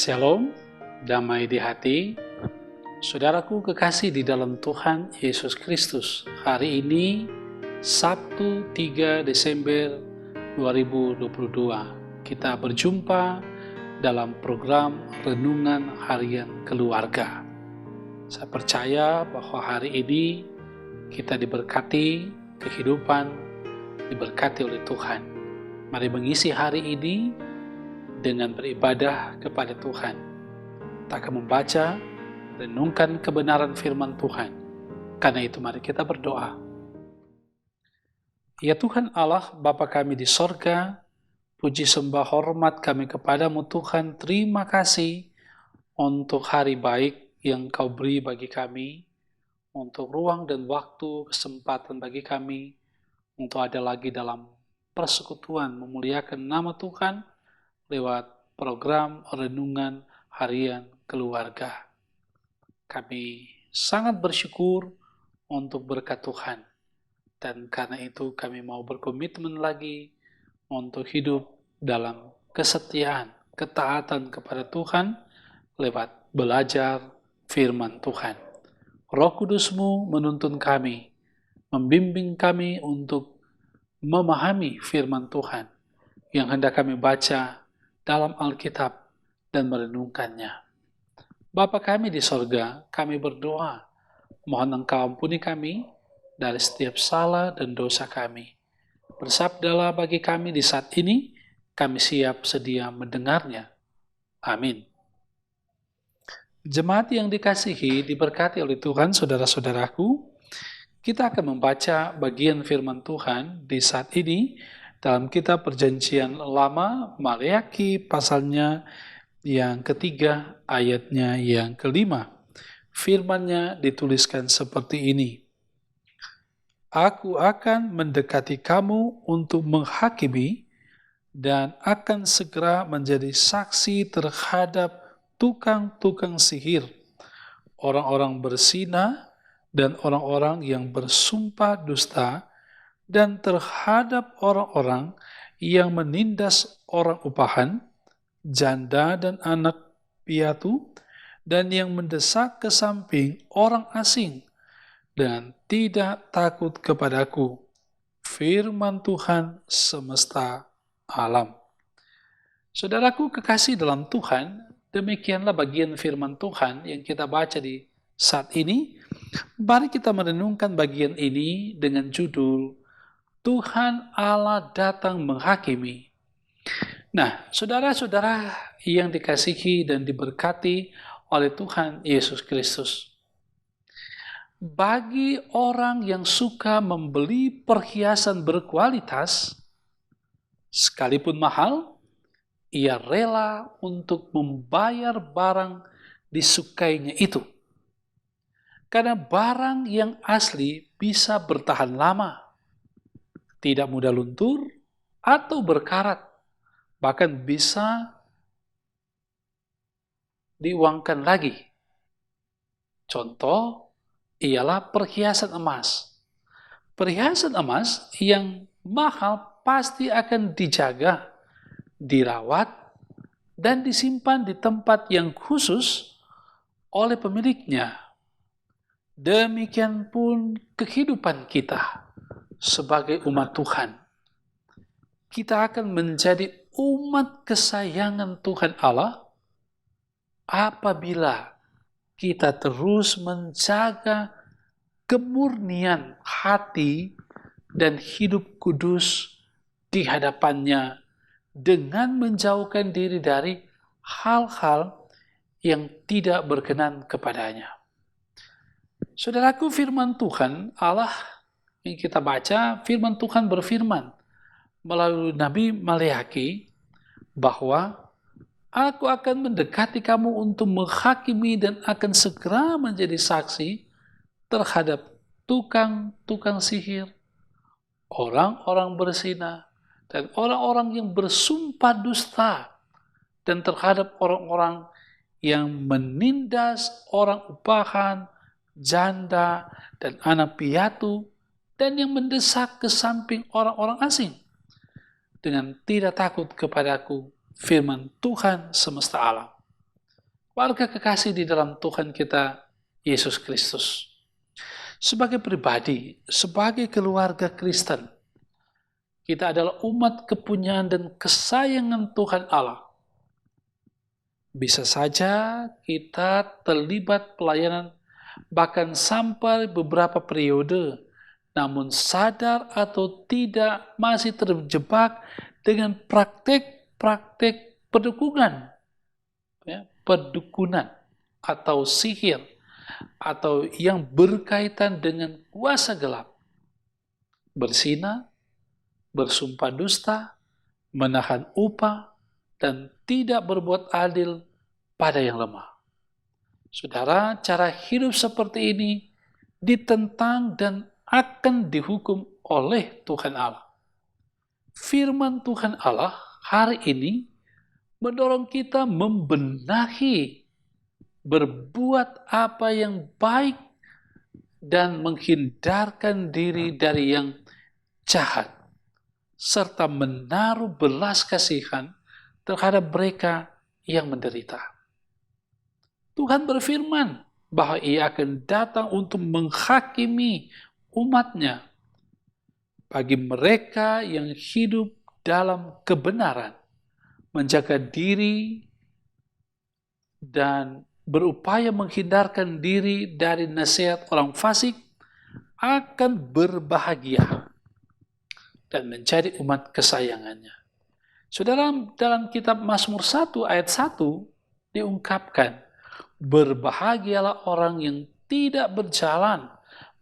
Shalom, damai di hati. Saudaraku kekasih di dalam Tuhan Yesus Kristus. Hari ini Sabtu 3 Desember 2022. Kita berjumpa dalam program Renungan Harian Keluarga. Saya percaya bahwa hari ini kita diberkati kehidupan, diberkati oleh Tuhan. Mari mengisi hari ini dengan beribadah kepada Tuhan. Kita akan membaca, renungkan kebenaran firman Tuhan. Karena itu mari kita berdoa. Ya Tuhan Allah, Bapa kami di sorga, puji sembah hormat kami kepadamu Tuhan. Terima kasih untuk hari baik yang Kau beri bagi kami, untuk ruang dan waktu, kesempatan bagi kami, untuk ada lagi dalam persekutuan memuliakan nama Tuhan, lewat program Renungan Harian Keluarga. Kami sangat bersyukur untuk berkat Tuhan. Dan karena itu kami mau berkomitmen lagi untuk hidup dalam kesetiaan, ketaatan kepada Tuhan lewat belajar firman Tuhan. Roh Kudus-Mu menuntun kami, membimbing kami untuk memahami firman Tuhan yang hendak kami baca dalam Alkitab dan merenungkannya. Bapa kami di sorga, kami berdoa, mohon Engkau ampuni kami dari setiap salah dan dosa kami. Bersabdalah bagi kami di saat ini, kami siap sedia mendengarnya. Amin. Jemaat yang dikasihi, diberkati oleh Tuhan, saudara-saudaraku, kita akan membaca bagian firman Tuhan di saat ini dalam kitab Perjanjian Lama, Maleakhi pasalnya yang ketiga, ayatnya yang kelima. Firman-Nya dituliskan seperti ini. Aku akan mendekati kamu untuk menghakimi dan akan segera menjadi saksi terhadap tukang-tukang sihir, orang-orang berzina, dan orang-orang yang bersumpah dusta, dan terhadap orang-orang yang menindas orang upahan, janda dan anak piatu, dan yang mendesak ke samping orang asing, dan tidak takut kepadaku, firman Tuhan semesta alam. Saudaraku kekasih dalam Tuhan, demikianlah bagian firman Tuhan yang kita baca di saat ini. Mari kita merenungkan bagian ini dengan judul Tuhan Allah datang menghakimi. Nah, saudara-saudara yang dikasihi dan diberkati oleh Tuhan Yesus Kristus, bagi orang yang suka membeli perhiasan berkualitas, sekalipun mahal, ia rela untuk membayar barang disukainya itu. Karena barang yang asli bisa bertahan lama, tidak mudah luntur atau berkarat, bahkan bisa diuangkan lagi. Contoh ialah perhiasan emas. Perhiasan emas yang mahal pasti akan dijaga, dirawat, dan disimpan di tempat yang khusus oleh pemiliknya. Demikian pun kehidupan kita sebagai umat Tuhan. Kita akan menjadi umat kesayangan Tuhan Allah apabila kita terus menjaga kemurnian hati dan hidup kudus di hadapannya dengan menjauhkan diri dari hal-hal yang tidak berkenan kepadanya. Saudaraku, firman Tuhan Allah yang kita baca, firman Tuhan berfirman melalui Nabi Maleakhi bahwa Aku akan mendekati kamu untuk menghakimi dan akan segera menjadi saksi terhadap tukang-tukang sihir, orang-orang berzina, dan orang-orang yang bersumpah dusta, dan terhadap orang-orang yang menindas orang upahan, janda, dan anak piatu, dan yang mendesak ke samping orang-orang asing dengan tidak takut kepadaku, firman Tuhan semesta alam. Warga kekasih di dalam Tuhan kita, Yesus Kristus. Sebagai pribadi, sebagai keluarga Kristen, kita adalah umat kepunyaan dan kesayangan Tuhan Allah. Bisa saja kita terlibat pelayanan bahkan sampai beberapa periode, namun sadar atau tidak masih terjebak dengan praktek-praktek perdukunan, perdukunan atau sihir, atau yang berkaitan dengan kuasa gelap, berzina, bersumpah dusta, menahan upah, dan tidak berbuat adil pada yang lemah. Saudara, cara hidup seperti ini ditentang dan akan dihukum oleh Tuhan Allah. Firman Tuhan Allah hari ini mendorong kita membenahi, berbuat apa yang baik, dan menghindarkan diri dari yang jahat, serta menaruh belas kasihan terhadap mereka yang menderita. Tuhan berfirman bahwa Ia akan datang untuk menghakimi umatnya. Bagi mereka yang hidup dalam kebenaran, menjaga diri dan berupaya menghindarkan diri dari nasihat orang fasik, akan berbahagia dan menjadi umat kesayangannya. Saudara, dalam kitab Mazmur 1 ayat 1 diungkapkan, berbahagialah orang yang tidak berjalan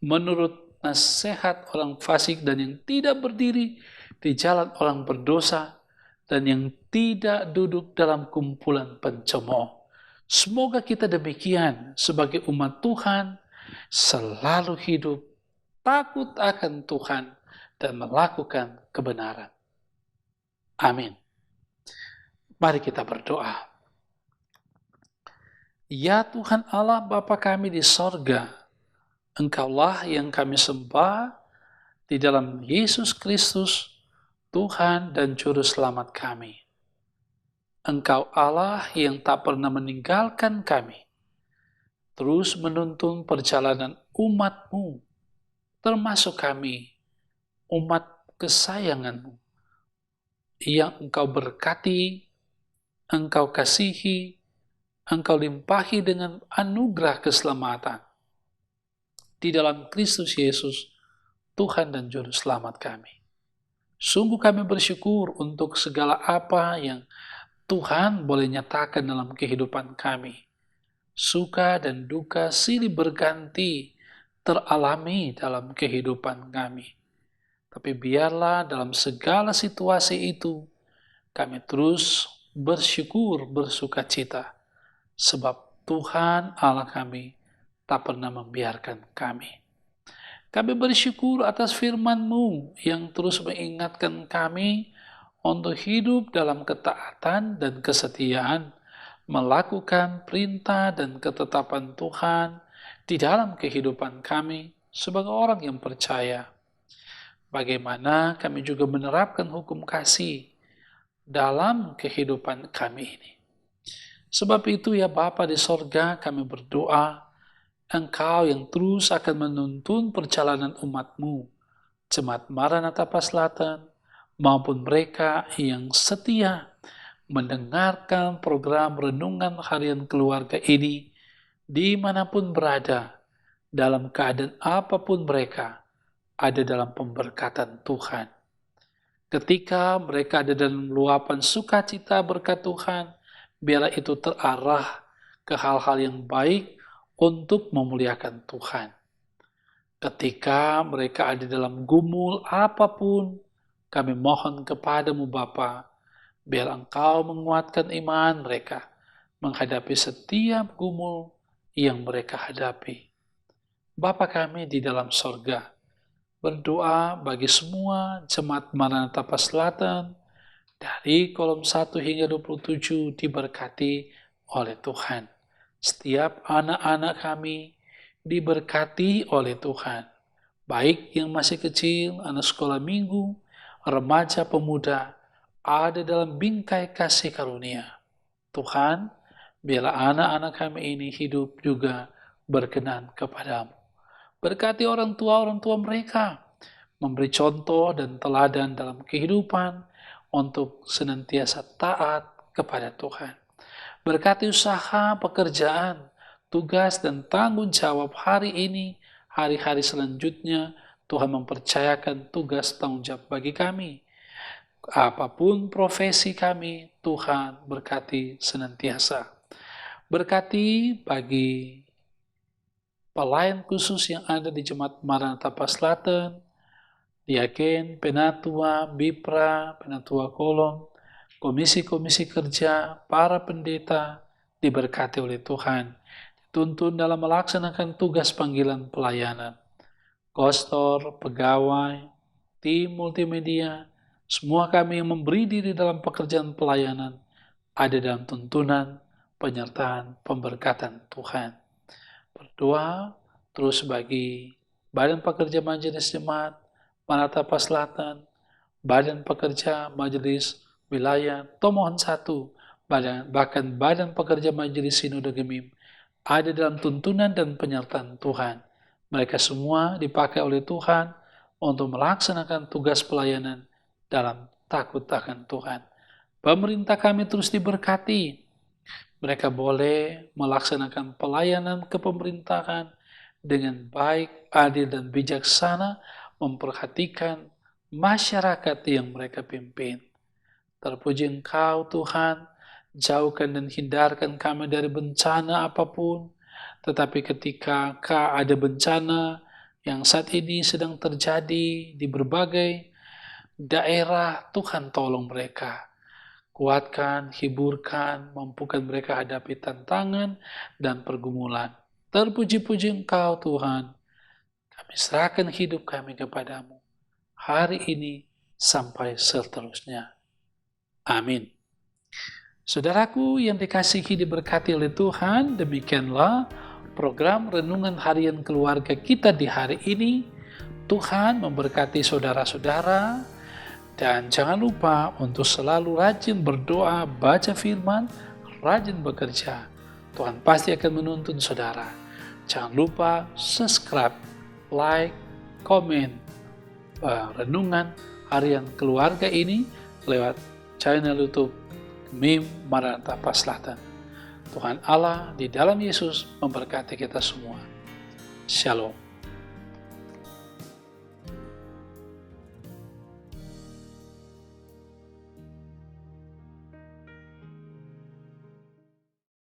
menurut nasihat orang fasik, dan yang tidak berdiri di jalan orang berdosa, dan yang tidak duduk dalam kumpulan pencemooh. Semoga kita demikian sebagai umat Tuhan, selalu hidup takut akan Tuhan dan melakukan kebenaran. Amin. Mari kita berdoa. Ya Tuhan Allah Bapa kami di sorga, Engkaulah yang kami sembah di dalam Yesus Kristus, Tuhan dan Juru Selamat kami. Engkau Allah yang tak pernah meninggalkan kami, terus menuntun perjalanan umat-Mu, termasuk kami, umat kesayangan-Mu, yang Engkau berkati, Engkau kasihi, Engkau limpahi dengan anugerah keselamatan di dalam Kristus Yesus, Tuhan dan Juru Selamat kami. Sungguh kami bersyukur untuk segala apa yang Tuhan boleh nyatakan dalam kehidupan kami. Suka dan duka silih berganti teralami dalam kehidupan kami. Tapi biarlah dalam segala situasi itu kami terus bersyukur, bersukacita, sebab Tuhan Allah kami tak pernah membiarkan kami. Kami bersyukur atas firman-Mu yang terus mengingatkan kami untuk hidup dalam ketaatan dan kesetiaan, melakukan perintah dan ketetapan Tuhan di dalam kehidupan kami sebagai orang yang percaya. Bagaimana kami juga menerapkan hukum kasih dalam kehidupan kami ini. Sebab itu ya Bapa di sorga, kami berdoa, Engkau yang terus akan menuntun perjalanan umat-Mu, Jemaat Maranatha Paslatan, maupun mereka yang setia mendengarkan program Renungan Harian Keluarga ini, dimanapun berada, dalam keadaan apapun mereka, ada dalam pemberkatan Tuhan. Ketika mereka ada dalam luapan sukacita berkat Tuhan, biarlah itu terarah ke hal-hal yang baik untuk memuliakan Tuhan. Ketika mereka ada dalam gumul apapun, kami mohon kepadamu Bapa, biar Engkau menguatkan iman mereka menghadapi setiap gumul yang mereka hadapi. Bapa kami di dalam sorga, berdoa bagi semua jemaat Maranatha Paslatan dari kolom 1 hingga 27 diberkati oleh Tuhan. Setiap anak-anak kami diberkati oleh Tuhan, baik yang masih kecil, anak sekolah minggu, remaja, pemuda, ada dalam bingkai kasih karunia. Tuhan, Biarlah anak-anak kami ini hidup juga berkenan kepadamu. Berkati orang tua mereka, memberi contoh dan teladan dalam kehidupan untuk senantiasa taat kepada Tuhan. Berkati usaha, pekerjaan, tugas, dan tanggung jawab hari ini, hari-hari selanjutnya, Tuhan mempercayakan tugas tanggung jawab bagi kami. Apapun profesi kami, Tuhan berkati senantiasa. Berkati bagi pelayan khusus yang ada di Jemaat Maranatha Paslatan, Diaken, Penatua, Bipra, Penatua Kolom, komisi-komisi kerja, para pendeta, diberkati oleh Tuhan, dituntun dalam melaksanakan tugas panggilan pelayanan. Kostor, pegawai, tim multimedia, semua kami yang memberi diri dalam pekerjaan pelayanan, ada dalam tuntunan, penyertaan, pemberkatan Tuhan. Berdoa terus bagi Badan Pekerja Majelis Jemaat Maranatha Paslatan, Badan Pekerja Majelis Wilayah Tomohon 1, bahkan Badan Pekerja Majelis Sinode Gemim, ada dalam tuntunan dan penyertaan Tuhan. Mereka semua dipakai oleh Tuhan untuk melaksanakan tugas pelayanan dalam takut akan Tuhan. Pemerintah kami terus diberkati. Mereka boleh melaksanakan pelayanan kepemerintahan dengan baik, adil, dan bijaksana, memperhatikan masyarakat yang mereka pimpin. Terpuji Engkau Tuhan, jauhkan dan hindarkan kami dari bencana apapun, tetapi ketika ada bencana yang saat ini sedang terjadi di berbagai daerah, Tuhan tolong mereka. Kuatkan, hiburkan, mampukan mereka hadapi tantangan dan pergumulan. Terpuji-puji Engkau Tuhan, kami serahkan hidup kami kepadamu hari ini sampai seterusnya. Amin. Saudaraku yang dikasihi diberkati oleh Tuhan, demikianlah program Renungan Harian Keluarga kita di hari ini. Tuhan memberkati saudara-saudara, dan jangan lupa untuk selalu rajin berdoa, baca firman, rajin bekerja. Tuhan pasti akan menuntun saudara. Jangan lupa subscribe, like, komen Renungan Harian Keluarga ini lewat channel YouTube Gemim Maranatha Paslatan. Tuhan Allah di dalam Yesus memberkati kita semua. Shalom.